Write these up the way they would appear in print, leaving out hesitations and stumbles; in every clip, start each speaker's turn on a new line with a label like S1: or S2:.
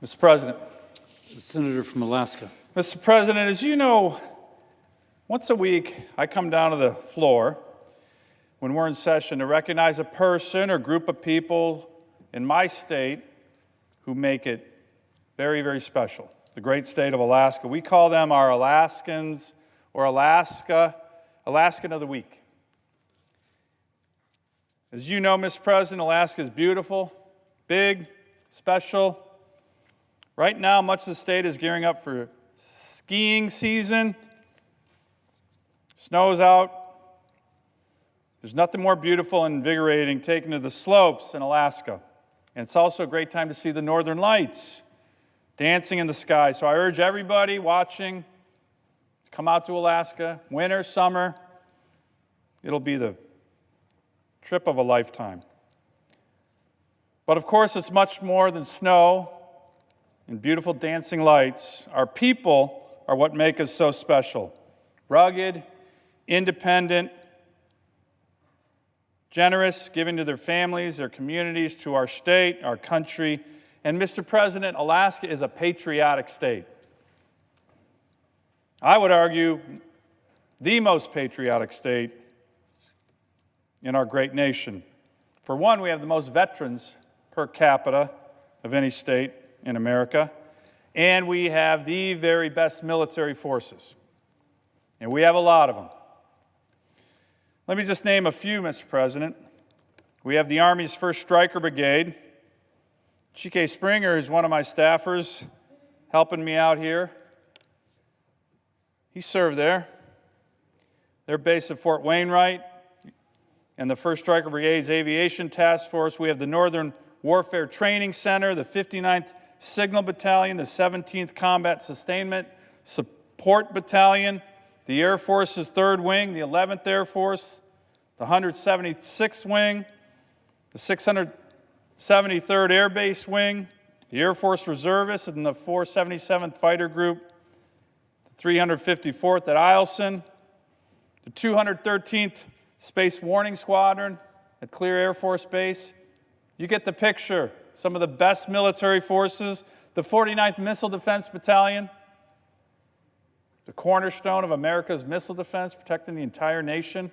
S1: Mr. President.
S2: The senator from Alaska.
S1: Mr. President, as you know, once a week I come down to the floor when we're in session to recognize a person or group of people in my state who make it very, very special. The great state of Alaska. We call them our Alaskans or Alaskan of the Week. As you know, Mr. President, Alaska is beautiful, big, special. Right now, much of the state is gearing up for skiing season. Snow's out. There's nothing more beautiful and invigorating taking to the slopes in Alaska. And it's also a great time to see the northern lights dancing in the sky. So I urge everybody watching to come out to Alaska, winter, summer. It'll be the trip of a lifetime. But of course, it's much more than snow and beautiful dancing lights. Our people are what make us so special. Rugged, independent, generous, giving to their families, their communities, to our state, our country. And Mr. President, Alaska is a patriotic state. I would argue the most patriotic state in our great nation. For one, we have the most veterans per capita of any state in America, and we have the very best military forces, and we have a lot of them. Let me just name a few, Mr. President. We have the Army's 1st Stryker Brigade. G.K. Springer is one of my staffers helping me out here. He served there. They're based at Fort Wainwright and the 1st Stryker Brigade's Aviation Task Force. We have the Northern Warfare Training Center, the 59th Signal Battalion, the 17th Combat Sustainment Support Battalion, the Air Force's 3rd Wing, the 11th Air Force, the 176th Wing, the 673rd Air Base Wing, the Air Force Reservists and the 477th Fighter Group, the 354th at Eielson, the 213th Space Warning Squadron at Clear Air Force Base. You get the picture. Some of the best military forces, the 49th Missile Defense Battalion, the cornerstone of America's missile defense, protecting the entire nation,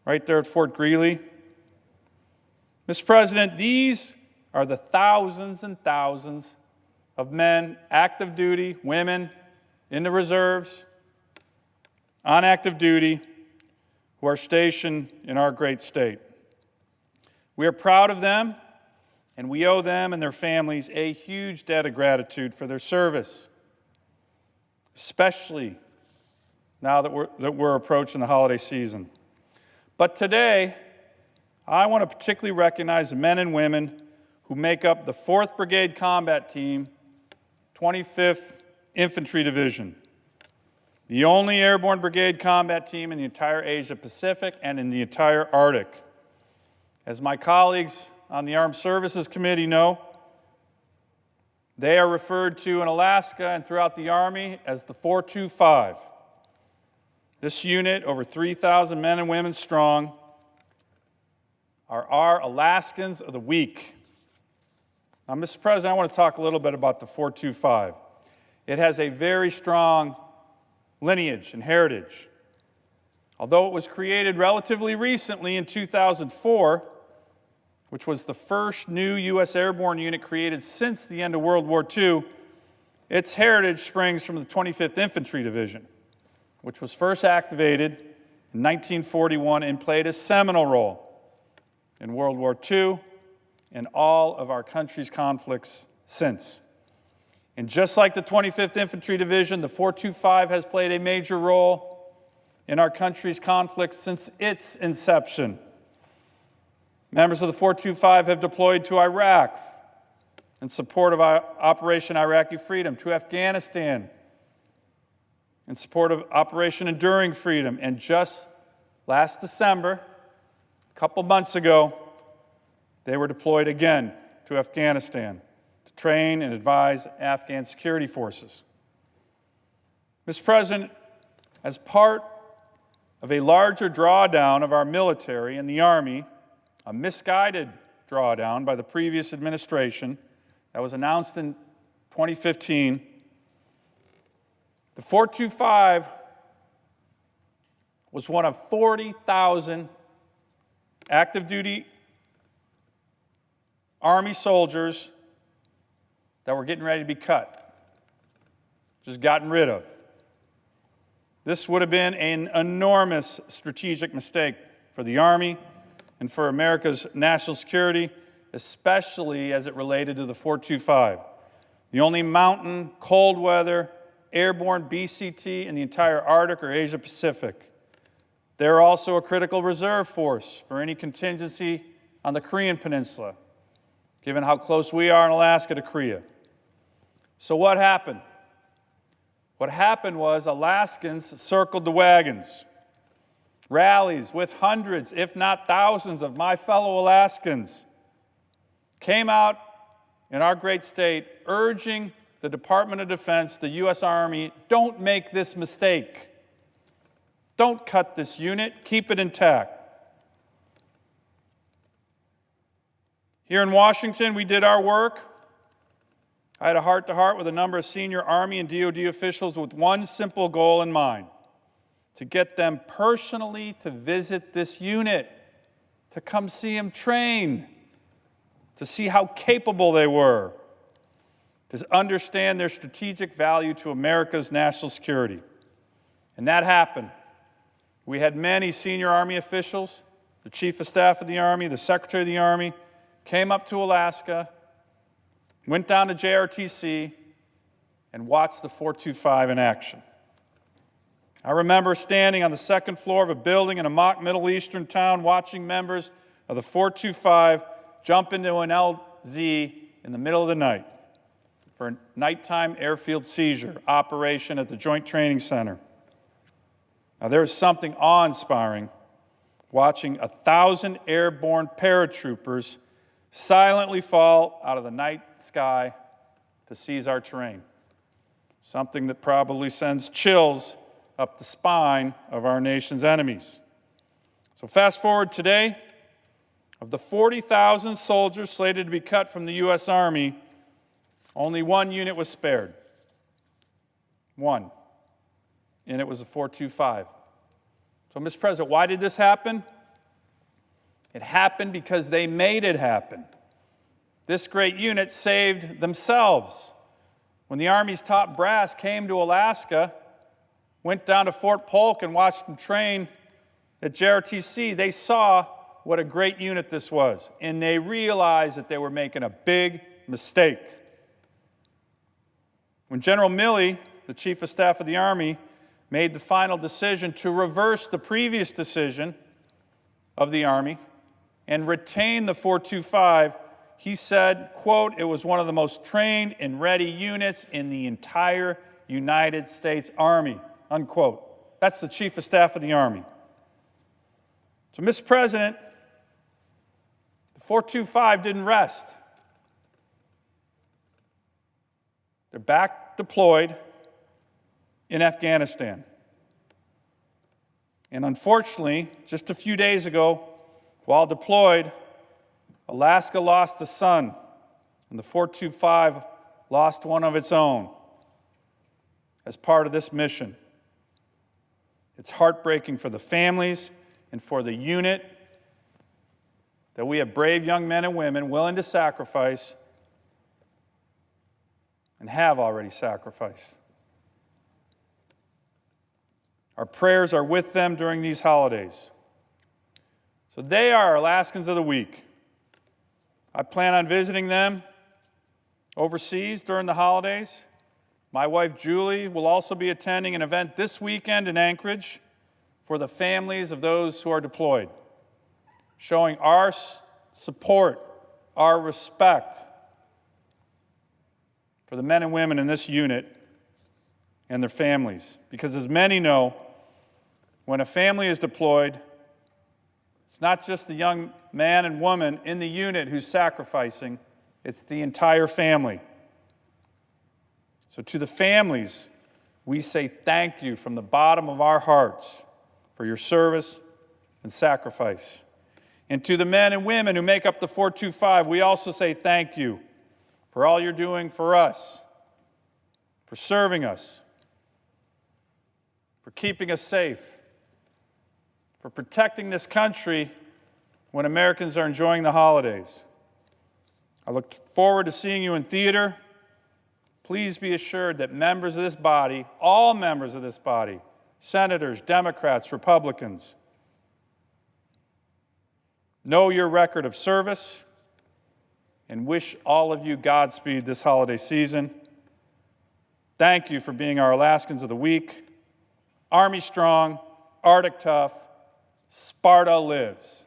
S1: right there at Fort Greely. Mr. President, these are the thousands and thousands of men, active duty, women, in the reserves, on active duty, who are stationed in our great state. We are proud of them, and we owe them and their families a huge debt of gratitude for their service, especially now that we're approaching the holiday season. But today, I want to particularly recognize the men and women who make up the 4th Brigade Combat Team, 25th Infantry Division, the only airborne brigade combat team in the entire Asia Pacific and in the entire Arctic. As my colleagues on the Armed Services Committee know, they are referred to in Alaska and throughout the Army as the 425. This unit, over 3,000 men and women strong, are our Alaskans of the Week. Now, Mr. President, I want to talk a little bit about the 425. It has a very strong lineage and heritage. Although it was created relatively recently in 2004, which was the first new U.S. airborne unit created since the end of World War II, its heritage springs from the 25th Infantry Division, which was first activated in 1941 and played a seminal role in World War II and all of our country's conflicts since. And just like the 25th Infantry Division, the 425 has played a major role in our country's conflicts since its inception. Members of the 425 have deployed to Iraq in support of Operation Iraqi Freedom, to Afghanistan in support of Operation Enduring Freedom, and just last December, a couple months ago, they were deployed again to Afghanistan to train and advise Afghan security forces. Mr. President, as part of a larger drawdown of our military and the Army, a misguided drawdown by the previous administration that was announced in 2015, the 425 was one of 40,000 active duty Army soldiers that were getting ready to be cut, just gotten rid of. This would have been an enormous strategic mistake for the Army and for America's national security, especially as it related to the 425, the only mountain, cold weather, airborne BCT in the entire Arctic or Asia Pacific. They're also a critical reserve force for any contingency on the Korean Peninsula, given how close we are in Alaska to Korea. So what happened? What happened was Alaskans circled the wagons, rallies with hundreds, if not thousands, of my fellow Alaskans came out in our great state urging the Department of Defense, the U.S. Army, don't make this mistake. Don't cut this unit, keep it intact. Here in Washington, we did our work. I had a heart-to-heart with a number of senior Army and DoD officials with one simple goal in mind: to get them personally to visit this unit, to come see them train, to see how capable they were, to understand their strategic value to America's national security. And that happened. We had many senior Army officials, the Chief of Staff of the Army, the Secretary of the Army, came up to Alaska, went down to JRTC, and watched the 425 in action. I remember standing on the second floor of a building in a mock Middle Eastern town watching members of the 425 jump into an LZ in the middle of the night for a nighttime airfield seizure operation at the Joint Training Center. Now, there is something awe-inspiring watching 1,000 airborne paratroopers silently fall out of the night sky to seize our terrain. Something that probably sends chills up the spine of our nation's enemies. So fast forward today, of the 40,000 soldiers slated to be cut from the U.S. Army, only one unit was spared. One. And it was the 425. So, Mr. President, why did this happen? It happened because they made it happen. This great unit saved themselves. When the Army's top brass came to Alaska, went down to Fort Polk and watched them train at JRTC, they saw what a great unit this was, and they realized that they were making a big mistake. When General Milley, the Chief of Staff of the Army, made the final decision to reverse the previous decision of the Army and retain the 425, he said, quote, "It was one of the most trained and ready units in the entire United States Army," unquote. That's the Chief of Staff of the Army. So, Mr. President, the 425 didn't rest. They're back deployed in Afghanistan. And unfortunately, just a few days ago, while deployed, Alaska lost a son, and the 425 lost one of its own as part of this mission. It's heartbreaking for the families and for the unit that we have brave young men and women willing to sacrifice and have already sacrificed. Our prayers are with them during these holidays. So they are our Alaskans of the Week. I plan on visiting them overseas during the holidays. My wife, Julie, will also be attending an event this weekend in Anchorage for the families of those who are deployed, showing our support, our respect for the men and women in this unit and their families. Because as many know, when a family is deployed, it's not just the young man and woman in the unit who's sacrificing, it's the entire family. So to the families, we say thank you from the bottom of our hearts for your service and sacrifice. And to the men and women who make up the 425, we also say thank you for all you're doing for us for serving us, for keeping us safe, for protecting this country when Americans are enjoying the holidays. I look forward to seeing you in theater. Please be assured that members of this body, all members of this body, senators, Democrats, Republicans, know your record of service and wish all of you Godspeed this holiday season. Thank you for being our Alaskans of the Week. Army strong, Arctic tough, Sparta lives.